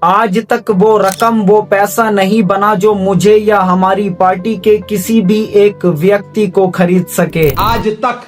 आज तक वो रकम, वो पैसा नहीं बना जो मुझे या हमारी पार्टी के किसी भी एक व्यक्ति को खरीद सके। आज तक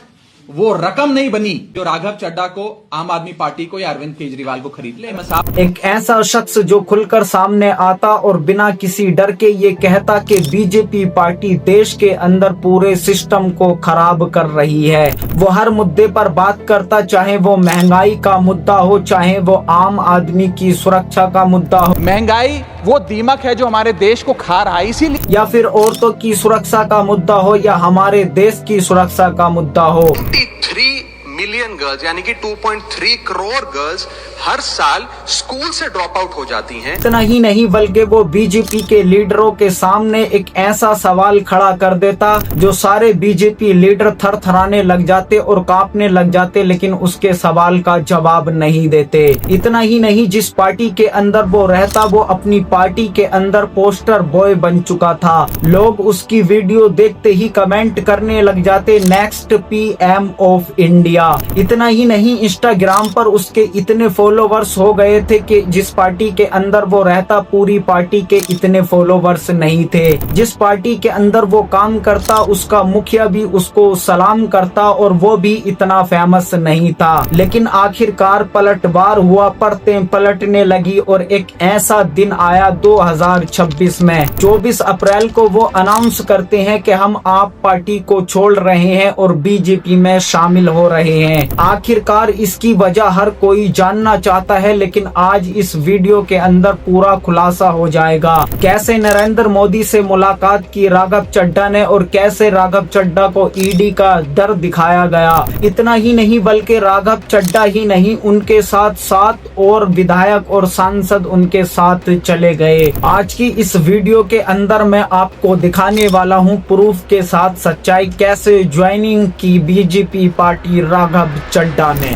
वो रकम नहीं बनी जो राघव चड्ढा को, आम आदमी पार्टी को या अरविंद केजरीवाल को खरीद ले। एक ऐसा शख्स जो खुलकर सामने आता और बिना किसी डर के ये कहता कि बीजेपी पार्टी देश के अंदर पूरे सिस्टम को खराब कर रही है। वो हर मुद्दे पर बात करता, चाहे वो महंगाई का मुद्दा हो, चाहे वो आम आदमी की सुरक्षा का मुद्दा हो। महंगाई वो दीमक है जो हमारे देश को खा रहा है, इसीलिए या फिर औरतों की सुरक्षा का मुद्दा हो या हमारे देश की सुरक्षा का मुद्दा हो। 23 मिलियन गर्ल्स यानी कि 2.3 करोड़ गर्ल्स हर साल स्कूल से ड्रॉप आउट हो जाती हैं। इतना ही नहीं बल्कि वो बीजेपी के लीडरों के सामने एक ऐसा सवाल खड़ा कर देता जो सारे बीजेपी लीडर थरथराने लग जाते और कांपने लग जाते, लेकिन उसके सवाल का जवाब नहीं देते। इतना ही नहीं, जिस पार्टी के अंदर वो रहता वो अपनी पार्टी के अंदर पोस्टर बॉय बन चुका था। लोग उसकी वीडियो देखते ही कमेंट करने लग जाते, नेक्स्ट पीएम ऑफ इंडिया। इतना ही नहीं, इंस्टाग्राम पर उसके इतने फॉलोवर्स हो गए थे कि जिस पार्टी के अंदर वो रहता पूरी पार्टी के इतने फॉलोवर्स नहीं थे। जिस पार्टी के अंदर वो काम करता उसका मुखिया भी उसको सलाम करता और वो भी इतना फेमस नहीं था। लेकिन आखिरकार पलटवार हुआ, परतें पलटने लगी और एक ऐसा दिन आया 2026 में 24 अप्रैल को वो अनाउंस करते हैं कि हम आप पार्टी को छोड़ रहे हैं और बीजेपी में शामिल हो रहे हैं। आखिरकार इसकी वजह हर कोई जानना चाहता है, लेकिन आज इस वीडियो के अंदर पूरा खुलासा हो जाएगा। कैसे नरेंद्र मोदी से मुलाकात की राघव चड्ढा ने और कैसे राघव चड्ढा को ईडी का डर दिखाया गया। इतना ही नहीं बल्कि राघव चड्ढा ही नहीं, उनके साथ 7 और विधायक और सांसद उनके साथ चले गए। आज की इस वीडियो के अंदर मैं आपको दिखाने वाला हूं प्रूफ के साथ सच्चाई, कैसे ज्वाइनिंग की बीजेपी पार्टी राघव चड्ढा ने।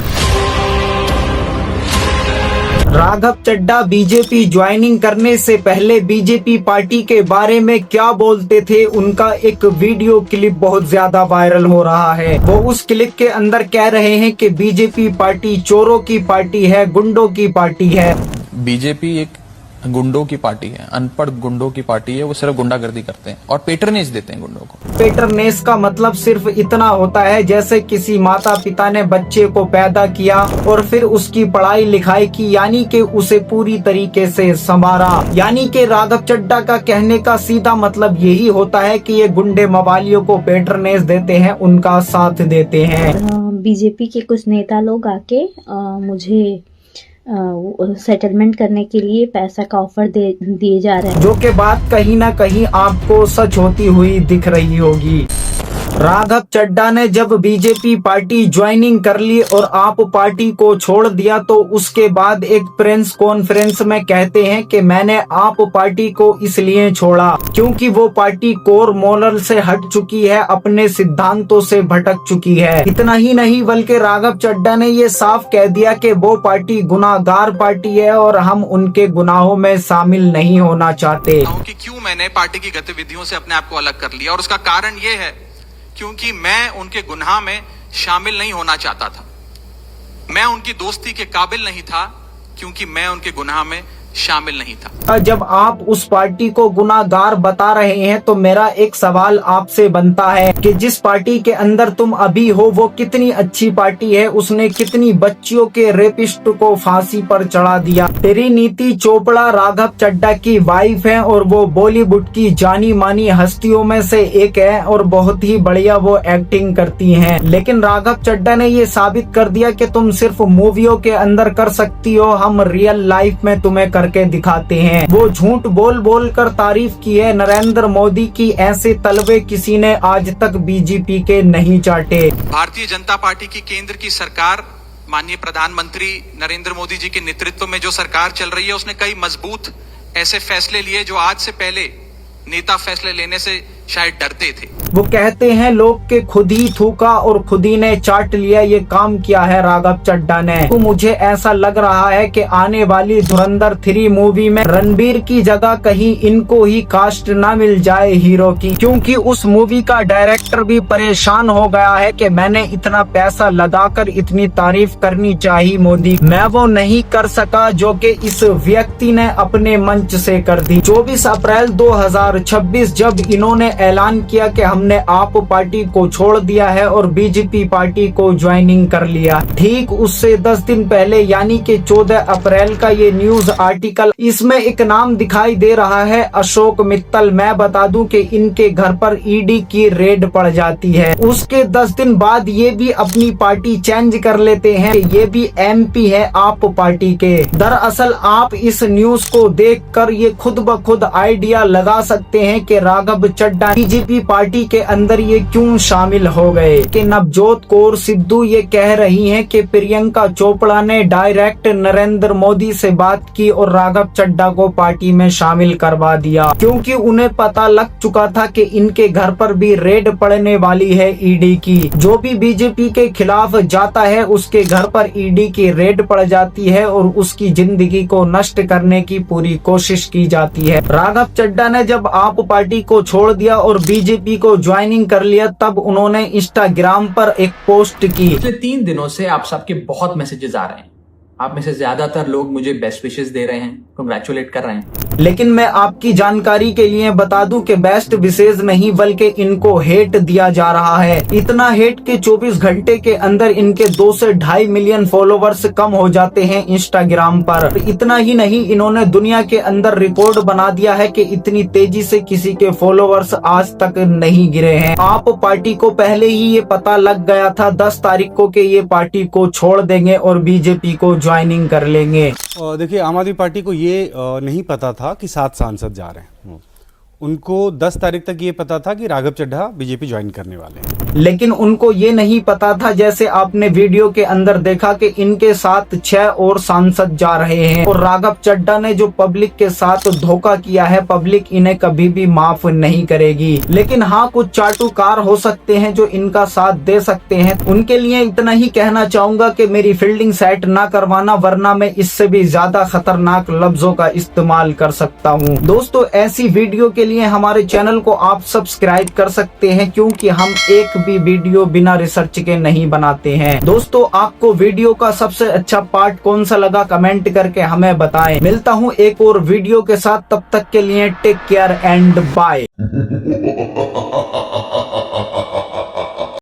राघव चड्ढा बीजेपी ज्वाइनिंग करने से पहले बीजेपी पार्टी के बारे में क्या बोलते थे, उनका एक वीडियो क्लिप बहुत ज्यादा वायरल हो रहा है। वो उस क्लिप के अंदर कह रहे हैं कि बीजेपी पार्टी चोरों की पार्टी है, गुंडों की पार्टी है। बीजेपी एक गुंडों की पार्टी है, अनपढ़ गुंडों की पार्टी है। वो सिर्फ गुंडागर्दी करते हैं और पेटरनेज देते हैं गुंडों को। पेटरनेज का मतलब सिर्फ इतना होता है जैसे किसी माता पिता ने बच्चे को पैदा किया और फिर उसकी पढ़ाई लिखाई की, यानी कि उसे पूरी तरीके से संवारा। यानी कि राघव चड्ढा का कहने का सीधा मतलब यही होता है कि ये गुंडे मवालियों को पेटरनेज देते हैं, उनका साथ देते हैं। बीजेपी के कुछ नेता लोग आके मुझे सेटलमेंट करने के लिए पैसा का ऑफर दिए जा रहे हैं, जो के बात कहीं ना कहीं आपको सच होती हुई दिख रही होगी। राघव चड्ढा ने जब बीजेपी पार्टी ज्वाइनिंग कर ली और आप पार्टी को छोड़ दिया तो उसके बाद एक प्रेस कॉन्फ्रेंस में कहते हैं कि मैंने आप पार्टी को इसलिए छोड़ा क्योंकि वो पार्टी कोर मॉरल से हट चुकी है, अपने सिद्धांतों से भटक चुकी है। इतना ही नहीं बल्कि राघव चड्ढा ने ये साफ कह दिया कि वो पार्टी गुनाहगार पार्टी है और हम उनके गुनाहों में शामिल नहीं होना चाहते। कि क्यों मैंने पार्टी की गतिविधियों से अपने आप को अलग कर लिया, और उसका कारण ये है क्योंकि मैं उनके गुनाह में शामिल नहीं होना चाहता था। मैं उनकी दोस्ती के काबिल नहीं था क्योंकि मैं उनके गुनाह में शामिल नहीं था। जब आप उस पार्टी को गुनाहगार बता रहे हैं तो मेरा एक सवाल आपसे बनता है कि जिस पार्टी के अंदर तुम अभी हो वो कितनी अच्छी पार्टी है, उसने कितनी बच्चियों के रेपिस्ट को फांसी पर चढ़ा दिया। तेरी नीति चोपड़ा राघव चड्ढा की वाइफ है और वो बॉलीवुड की जानी मानी हस्तियों में से एक है और बहुत ही बढ़िया वो एक्टिंग करती हैं। लेकिन राघव चड्ढा ने ये साबित कर दिया कि तुम सिर्फ मूवियों के अंदर कर सकती हो, हम रियल लाइफ में तुम्हें करके दिखाते हैं। वो झूठ बोल बोल कर तारीफ की है नरेंद्र मोदी की, ऐसे तलवे किसी ने आज तक बीजेपी के नहीं चाटे। भारतीय जनता पार्टी की केंद्र की सरकार, माननीय प्रधानमंत्री नरेंद्र मोदी जी के नेतृत्व में जो सरकार चल रही है, उसने कई मजबूत ऐसे फैसले लिए जो आज से पहले नेता फैसले लेने से शायद डरते थे। वो कहते हैं लोग के खुद ही थूका और खुद ही ने चाट लिया, ये काम किया है राघव चड्ढा ने। तो मुझे ऐसा लग रहा है कि आने वाली धुरंधर 3 मूवी में रणबीर की जगह कहीं इनको ही कास्ट ना मिल जाए हीरो की, क्योंकि उस मूवी का डायरेक्टर भी परेशान हो गया है कि मैंने इतना पैसा लगाकर इतनी तारीफ करनी चाहिए मोदी, मैं वो नहीं कर सका जो कि इस व्यक्ति ने अपने मंच से कर दी। 24 अप्रैल 2026 जब इन्होंने ऐलान किया कि हमने आप पार्टी को छोड़ दिया है और बीजेपी पार्टी को ज्वाइनिंग कर लिया, ठीक उससे 10 दिन पहले यानी कि 14 अप्रैल का ये न्यूज आर्टिकल, इसमें एक नाम दिखाई दे रहा है अशोक मित्तल। मैं बता दूं कि इनके घर पर ईडी की रेड पड़ जाती है। उसके 10 दिन बाद ये भी अपनी पार्टी चेंज कर लेते हैं, ये भी एमपी है आप पार्टी के। दरअसल आप इस न्यूज को देखकर ये खुद ब खुद आइडिया लगा सकते हैं कि राघव चड्ढा बीजेपी पार्टी के अंदर ये क्यों शामिल हो गए। कि नवजोत कौर सिद्धू ये कह रही हैं कि प्रियंका चोपड़ा ने डायरेक्ट नरेंद्र मोदी से बात की और राघव चड्ढा को पार्टी में शामिल करवा दिया, क्योंकि उन्हें पता लग चुका था कि इनके घर पर भी रेड पड़ने वाली है ईडी की। जो भी बीजेपी के खिलाफ जाता है उसके घर पर ईडी की रेड पड़ जाती है और उसकी जिंदगी को नष्ट करने की पूरी कोशिश की जाती है। राघव चड्ढा ने जब आप पार्टी को छोड़ दिया और बीजेपी को ज्वाइनिंग कर लिया, तब उन्होंने इंस्टाग्राम पर एक पोस्ट की। पिछले 3 दिनों से आप सबके बहुत मैसेजेस आ रहे हैं, आप में से ज्यादातर लोग मुझे बेस्ट विशेस दे रहे हैं, कंग्रेचुलेट कर रहे हैं। लेकिन मैं आपकी जानकारी के लिए बता दूं कि बेस्ट विशेष नहीं बल्कि इनको हेट दिया जा रहा है। इतना हेट के 24 घंटे के अंदर इनके 2 से 2.5 मिलियन फॉलोवर्स कम हो जाते हैं इंस्टाग्राम पर। इतना ही नहीं, इन्होंने दुनिया के अंदर रिकॉर्ड बना दिया है कि इतनी तेजी से किसी के फॉलोवर्स आज तक नहीं गिरे हैं। आप पार्टी को पहले ही ये पता लग गया था 10 तारीख को कि ये पार्टी को छोड़ देंगे और बीजेपी को ज्वाइनिंग कर लेंगे। देखिए, आम आदमी पार्टी को ये नहीं पता था कि 7 सांसद जा रहे हैं। उनको 10 तारीख तक ये पता था कि राघव चड्ढा बीजेपी ज्वाइन करने वाले हैं। लेकिन उनको ये नहीं पता था, जैसे आपने वीडियो के अंदर देखा, कि इनके साथ 6 और सांसद जा रहे हैं और राघव चड्ढा ने जो पब्लिक के साथ धोखा किया है, पब्लिक इन्हें कभी भी माफ नहीं करेगी। लेकिन हाँ, कुछ चाटुकार हो सकते हैं जो इनका साथ दे सकते हैं। उनके लिए इतना ही कहना चाहूंगा कि मेरी फील्डिंग सेट ना करवाना, वरना मैं इससे भी ज्यादा खतरनाक लफ्जों का इस्तेमाल कर सकता हूँ। दोस्तों, ऐसी वीडियो के लिए हमारे चैनल को आप सब्सक्राइब कर सकते हैं, क्योंकि हम एक भी वीडियो बिना रिसर्च के नहीं बनाते हैं। दोस्तों, आपको वीडियो का सबसे अच्छा पार्ट कौन सा लगा कमेंट करके हमें बताएं। मिलता हूं एक और वीडियो के साथ, तब तक के लिए टेक केयर एंड बाय।